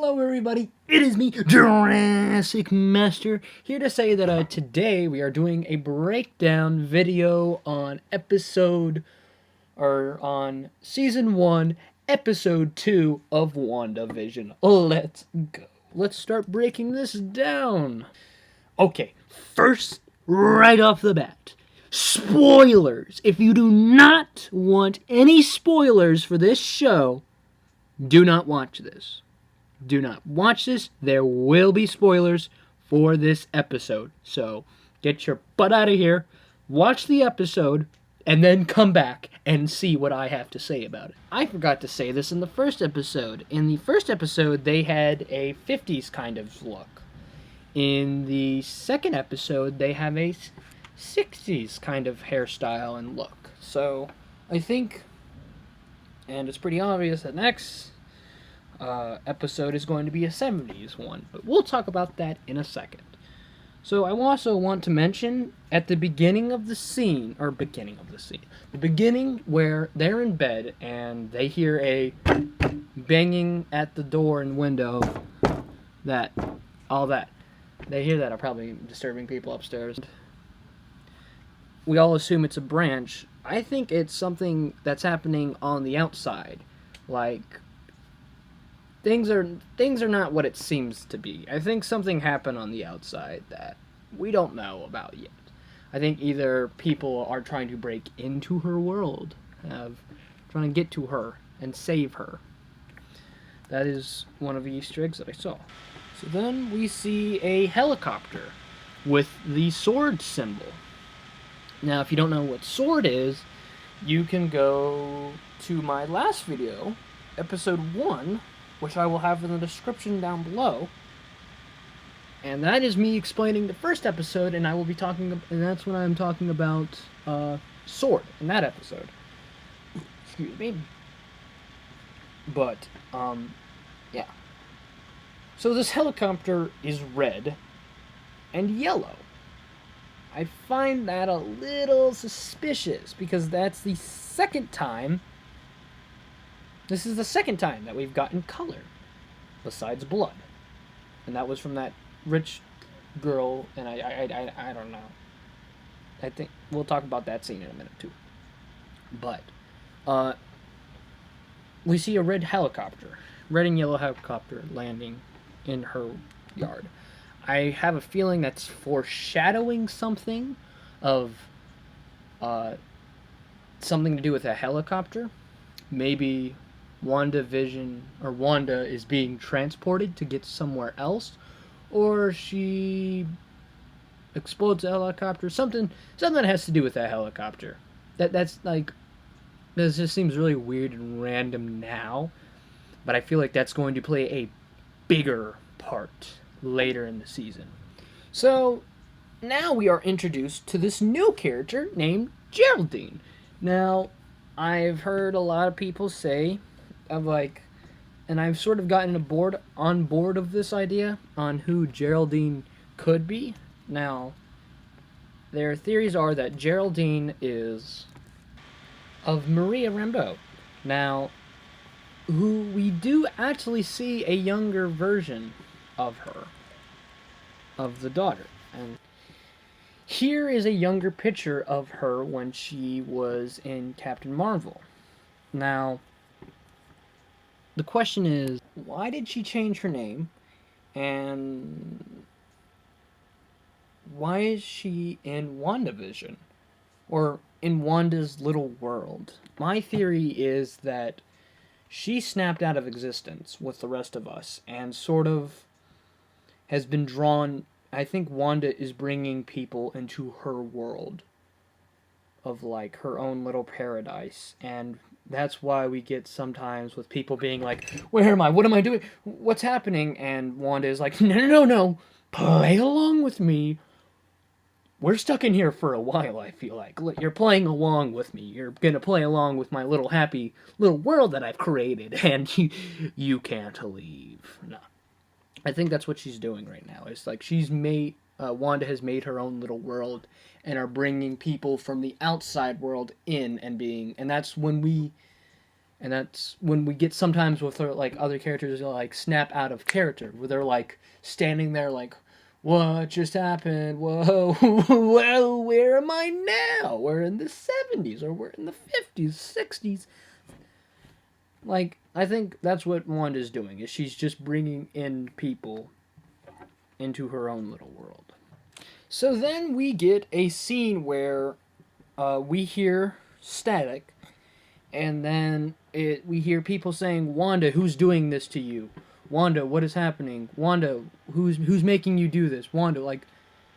Hello everybody, it is me, Jurassic Master, here to say that today we are doing a breakdown video on on Season 1, Episode 2 of WandaVision. Let's go. Let's start breaking this down. Okay, first, right off the bat, spoilers. If you do not want any spoilers for this show, do not watch this. Do not watch this. There will be spoilers for this episode. So get your butt out of here, watch the episode, and then come back and see what I have to say about it. I forgot to say this in the first episode. In the first episode, they had a 50s kind of look. In the second episode, they have a 60s kind of hairstyle and look. So I think, and it's pretty obvious, that next episode is going to be a 70s one, but we'll talk about that in a second. So I also want to mention at the beginning of the beginning where they're in bed and they hear a banging at the door and window, all that. They hear that are probably disturbing people upstairs. We all assume it's a branch. I think it's something that's happening on the outside. Like, things are not what it seems to be. I think something happened on the outside that we don't know about yet. I think either people are trying to break into her world, trying to get to her and save her. That is one of the Easter eggs that I saw. So then we see a helicopter with the sword symbol. Now, if you don't know what sword is, you can go to my last video, episode 1, which I will have in the description down below. And that is me explaining the first episode, and that's when I'm talking about sword in that episode. Excuse me. But, yeah. So this helicopter is red and yellow. I find that a little suspicious, because that's the second time. This is the second time that we've gotten color, besides blood. And that was from that rich girl, and I don't know. I think we'll talk about that scene in a minute, too. But, we see a red and yellow helicopter landing in her yard. I have a feeling that's foreshadowing something of, something to do with a helicopter. Maybe Wanda is being transported to get somewhere else, or she explodes a helicopter. Something that has to do with that helicopter. This just seems really weird and random now, but I feel like that's going to play a bigger part later in the season. So now we are introduced to this new character named Geraldine. Now, I've heard a lot of people say, and I've sort of gotten on board of this idea on who Geraldine could be. Now, their theories are that Geraldine is of Maria Rambeau. Now, who we do actually see a younger version of her, of the daughter. And here is a younger picture of her when she was in Captain Marvel. Now, the question is, why did she change her name? And why is she in WandaVision? Or in Wanda's little world? My theory is that she snapped out of existence with the rest of us and sort of has been drawn. I think Wanda is bringing people into her world of, like, her own little paradise. And that's why we get sometimes with people being like, where am I? What am I doing? What's happening? And Wanda is like, no. Play along with me. We're stuck in here for a while, I feel like. You're playing along with me. You're gonna play along with my little happy little world that I've created, and you can't leave. No. I think that's what she's doing right now. It's like Wanda has made her own little world and are bringing people from the outside world in and that's when we And that's when we get sometimes with like other characters like snap out of character, where they're like standing there like, what just happened? Whoa, well, where am I now? We're in the 70s or we're in the 50s, 60s. Like, I think that's what Wanda's doing, is she's just bringing in people into her own little world. So then we get a scene where we hear static, and then we hear people saying, Wanda, who's doing this to you? Wanda, what is happening? Wanda, who's making you do this? Wanda, like,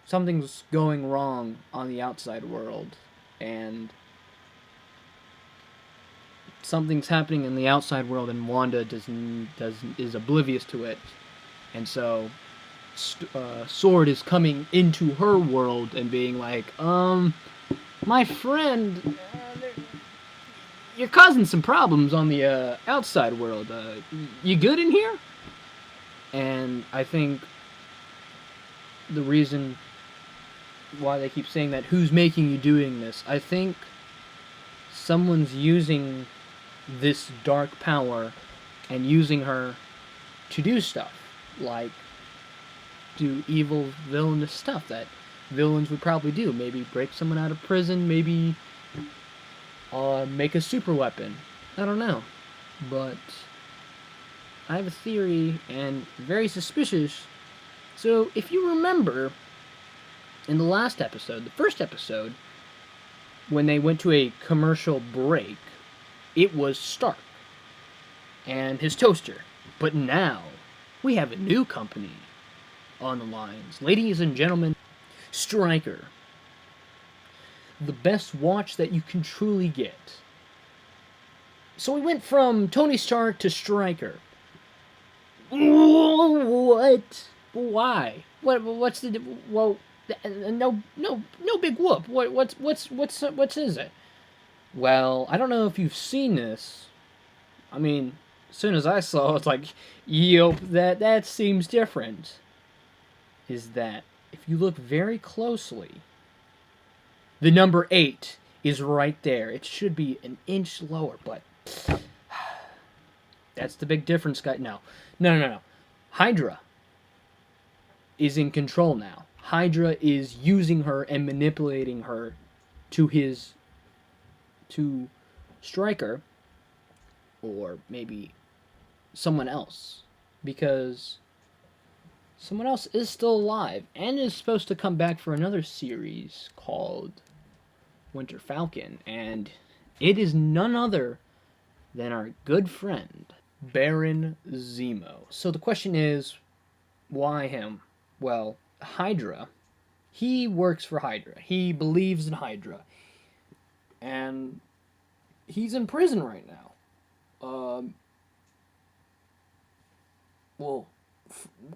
something's going wrong on the outside world, and something's happening in the outside world, and Wanda is oblivious to it, and so Sword is coming into her world and being like, my friend, you're causing some problems on the outside world. You good in here? And I think the reason why they keep saying that, who's making you doing this? I think someone's using this dark power and using her to do stuff, like do evil, villainous stuff that villains would probably do. Maybe break someone out of prison, maybe make a super weapon. I don't know. But I have a theory, and very suspicious. So, if you remember, in the last episode, the first episode, when they went to a commercial break, it was Stark and his toaster. But now, we have a new company on the lines. Ladies and gentlemen, Stryker. The best watch that you can truly get. So we went from Tony Stark to Stryker. What? Why? What's the? Well, no big whoop. What's is it? Well, I don't know if you've seen this. I mean, as soon as I saw it, it's like, yup, that seems different. Is that if you look very closely, the number 8 is right there. It should be an inch lower, but that's the big difference, guys. No. Hydra is in control now. Hydra is using her and manipulating her to Stryker, or maybe someone else, because someone else is still alive and is supposed to come back for another series called Winter Falcon, and it is none other than our good friend, Baron Zemo. So the question is, why him? Well, Hydra, he works for Hydra. He believes in Hydra. And he's in prison right now.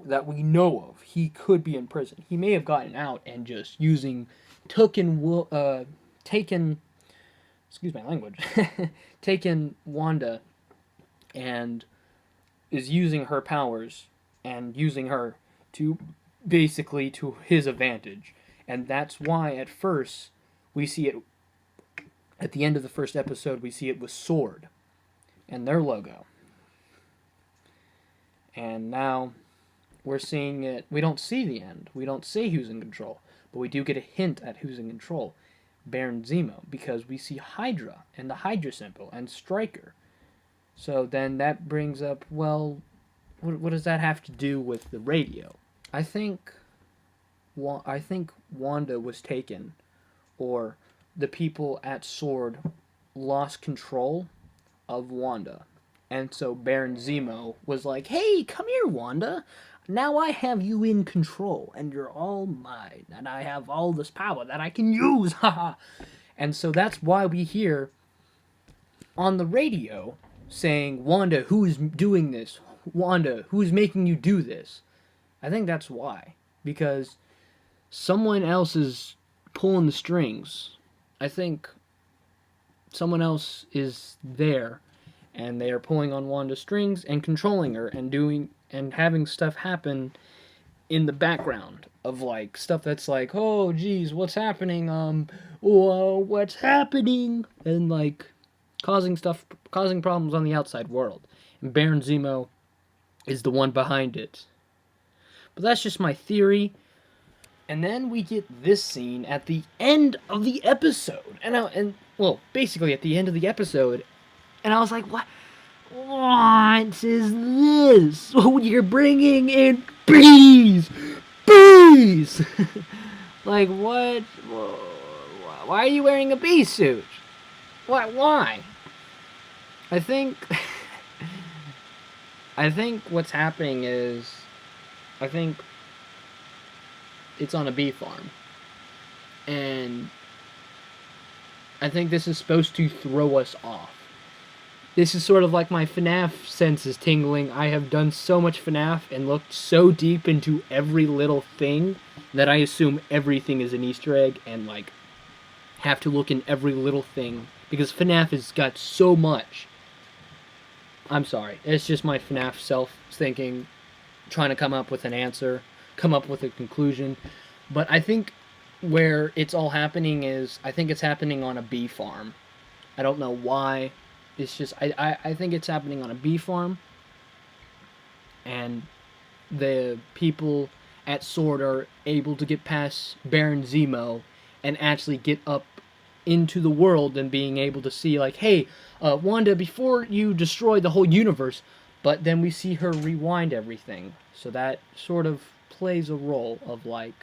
That we know of, he could be in prison. He may have gotten out and just taken Wanda and is using her powers and using her to basically to his advantage. And that's why at first we see it, at the end of the first episode, we see it with Sword and their logo. And now we're seeing it. We don't see the end. We don't see who's in control. But we do get a hint at who's in control. Baron Zemo. Because we see Hydra and the Hydra symbol and Stryker. So then that brings up, well, what does that have to do with the radio? I think Wanda was taken, or the people at Sword lost control of Wanda. And so Baron Zemo was like, hey, come here, Wanda. Now I have you in control, and you're all mine, and I have all this power that I can use, haha. And so that's why we hear on the radio saying, Wanda, who's doing this? Wanda, who's making you do this? I think that's why. Because someone else is pulling the strings. I think someone else is there, and they are pulling on Wanda's strings and controlling her and doing and having stuff happen in the background of like stuff that's like, oh geez, what's happening? What's happening? And like causing problems on the outside world. And Baron Zemo is the one behind it. But that's just my theory. And then we get this scene at the end of the episode. Well, basically at the end of the episode. And I was like, what? What is this? Oh, you're bringing in bees! Bees! Like, what? Why are you wearing a bee suit? Why? I think what's happening is, I think it's on a bee farm. And I think this is supposed to throw us off. This is sort of like my FNAF senses tingling. I have done so much FNAF and looked so deep into every little thing that I assume everything is an Easter egg and, like, have to look in every little thing. Because FNAF has got so much. I'm sorry. It's just my FNAF self thinking, trying to come up with an answer, come up with a conclusion. But I think where it's all happening is, I think it's happening on a bee farm. I don't know why. It's just, I think it's happening on a bee farm. And the people at S.W.O.R.D. are able to get past Baron Zemo and actually get up into the world and being able to see, like, hey, Wanda, before you destroy the whole universe. But then we see her rewind everything. So that sort of plays a role of, like,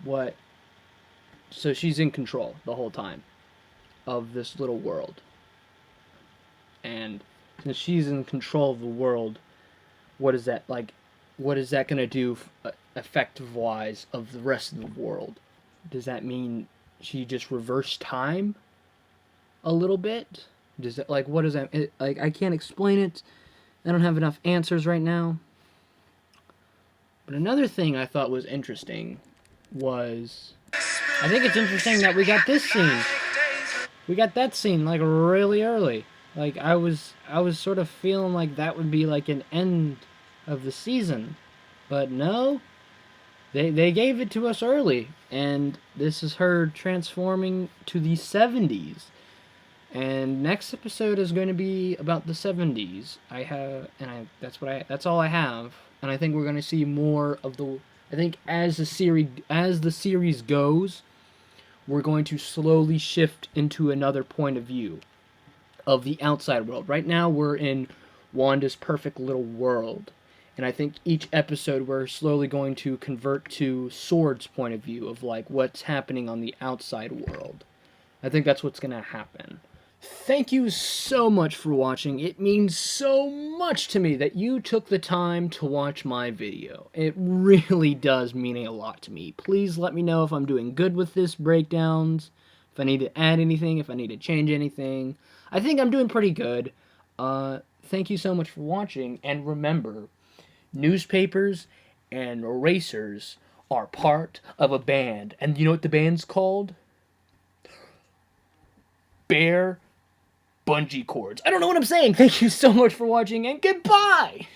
what... So she's in control the whole time of this little world. And since she's in control of the world, what is that, like, what is that going to do effective-wise of the rest of the world? Does that mean she just reversed time a little bit? Does that, like, what does that, like, I can't explain it. I don't have enough answers right now. But another thing I thought was interesting was, I think it's interesting that we got this scene. We got that scene, like, really early. Like, I was sort of feeling like that would be, like, an end of the season. But no, they gave it to us early. And this is her transforming to the 70s. And next episode is going to be about the 70s. That's all I have. And I think we're going to see more of the... I think as the series goes, we're going to slowly shift into another point of view of the outside world. Right now, we're in Wanda's perfect little world. And I think each episode, we're slowly going to convert to S.W.O.R.D's point of view of, like, what's happening on the outside world. I think that's what's going to happen. Thank you so much for watching. It means so much to me that you took the time to watch my video. It really does mean a lot to me. Please let me know if I'm doing good with this breakdowns, if I need to add anything, if I need to change anything. I think I'm doing pretty good. Thank you so much for watching, and remember, newspapers and erasers are part of a band. And you know what the band's called? Bear Bungee Cords. I don't know what I'm saying. Thank you so much for watching, and goodbye!